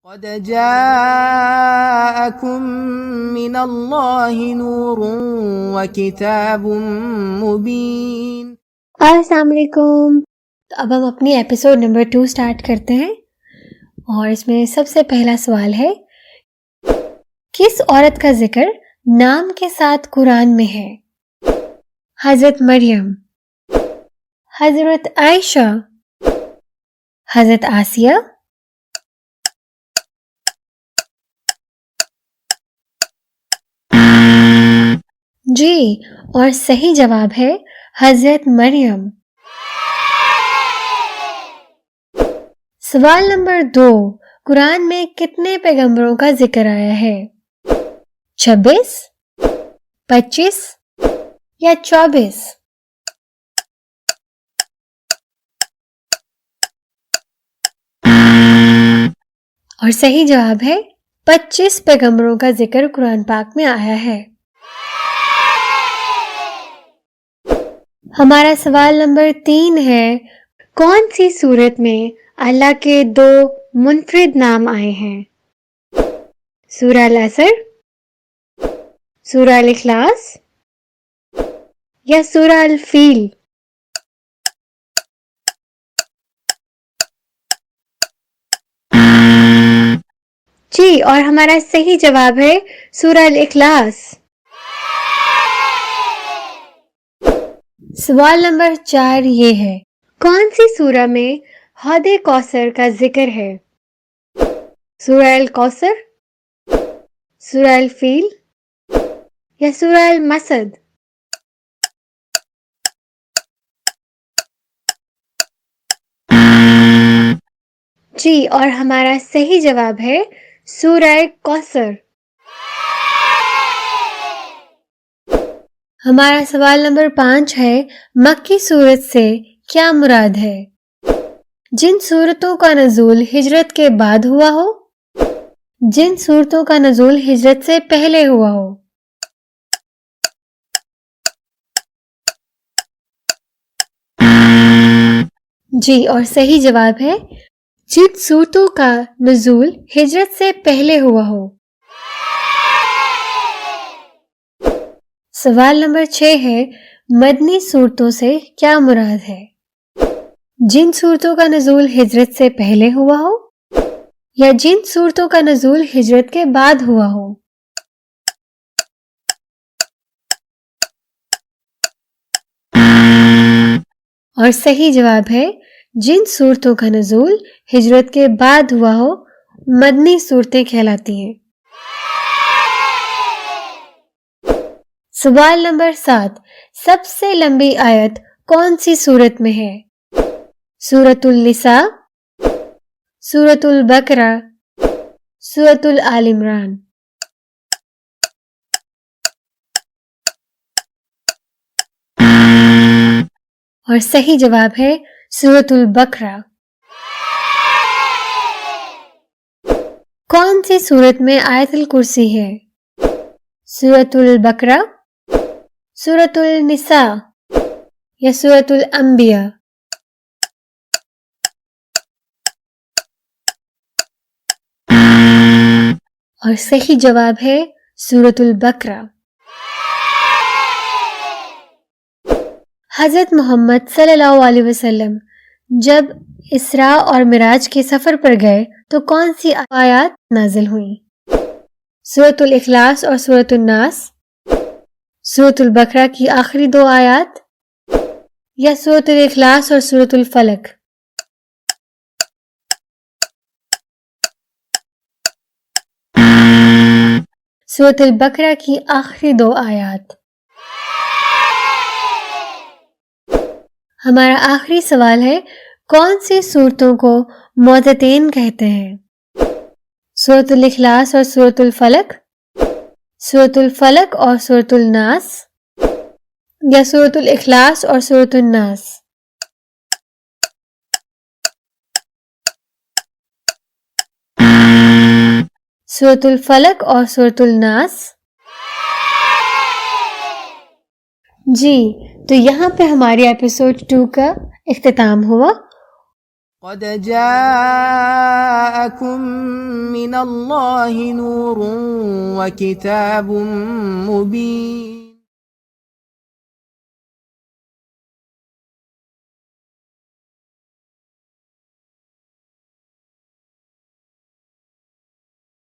قد جاءكم من الله نور وكتاب مبين۔ السلام علیکم۔ تو اب ہم اپنی ایپیسوڈ نمبر 2 سٹارٹ کرتے ہیں، اور اس میں سب سے پہلا سوال ہے، کس عورت کا ذکر نام کے ساتھ قرآن میں ہے؟ حضرت مریم، حضرت عائشہ، حضرت آسیہ، جی، اور صحیح جواب ہے حضرت مریم۔ سوال نمبر 2، قرآن میں کتنے پیغمبروں کا ذکر آیا ہے؟ 26، 25 یا 24؟ اور صحیح جواب ہے 25 پیغمبروں کا ذکر قرآن پاک میں آیا ہے۔ ہمارا سوال نمبر 3 ہے، کون سی سورت میں اللہ کے 2 منفرد نام آئے ہیں؟ سورہ العصر، سورہ الاخلاص یا سورہ الفیل؟ جی، اور ہمارا صحیح جواب ہے سورہ الاخلاص۔ سوال نمبر 4 یہ ہے، کون سی سورہ میں حوض کوثر کا ذکر ہے؟ سورہ الکوثر، سورہ الفیل یا سورہ المسد؟ جی، اور ہمارا صحیح جواب ہے سورہ کوثر۔ ہمارا سوال نمبر 5 ہے، مکی سورت سے کیا مراد ہے؟ جن سورتوں کا نزول ہجرت کے بعد ہوا ہو، جن سورتوں کا نزول ہجرت سے پہلے ہوا ہو۔ جی، اور صحیح جواب ہے جن سورتوں کا نزول ہجرت سے پہلے ہوا ہو۔ سوال نمبر 6 ہے، مدنی صورتوں سے کیا مراد ہے؟ جن صورتوں کا نزول ہجرت سے پہلے ہوا ہو یا جن صورتوں کا نزول ہجرت کے بعد ہوا ہو۔ اور صحیح جواب ہے جن صورتوں کا نزول ہجرت کے بعد ہوا ہو، مدنی صورتیں کہلاتی ہیں۔ سوال نمبر 7، سب سے لمبی آیت کون سی سورت میں ہے؟ سورۃ النساء، سورۃ البقرہ، سورۃ آل عمران؟ اور صحیح جواب ہے سورۃ البقرہ۔ کون سی سورت میں آیت الکرسی ہے؟ سورۃ البقرہ، سورۃ النساء یا سورۃ الانبیاء؟ اور صحیح جواب ہے سورۃ البقرہ۔ حضرت محمد صلی اللہ علیہ وسلم جب اسراء اور معراج کے سفر پر گئے تو کون سی آیات نازل ہوئیں؟ سورۃ الاخلاص اور سورۃ الناس، سورۃ البقرہ کی آخری 2 آیات یا سورۃ الاخلاص اور سورۃ الفلق؟ سورۃ البقرہ کی آخری 2 آیات۔ ہمارا آخری سوال ہے، کون سی صورتوں کو معوذتین کہتے ہیں؟ سورۃ الاخلاص اور سورۃ الفلق، سورۃ الفلق اور سورۃ الناس یا سورۃ الاخلاص اور سورۃ الناس؟ سورۃ الفلق اور سورۃ الناس؟ جی، تو یہاں پہ ہماری ایپیسوڈ 2 کا اختتام ہوا۔ قد جاءكم من الله نور وكتاب مبين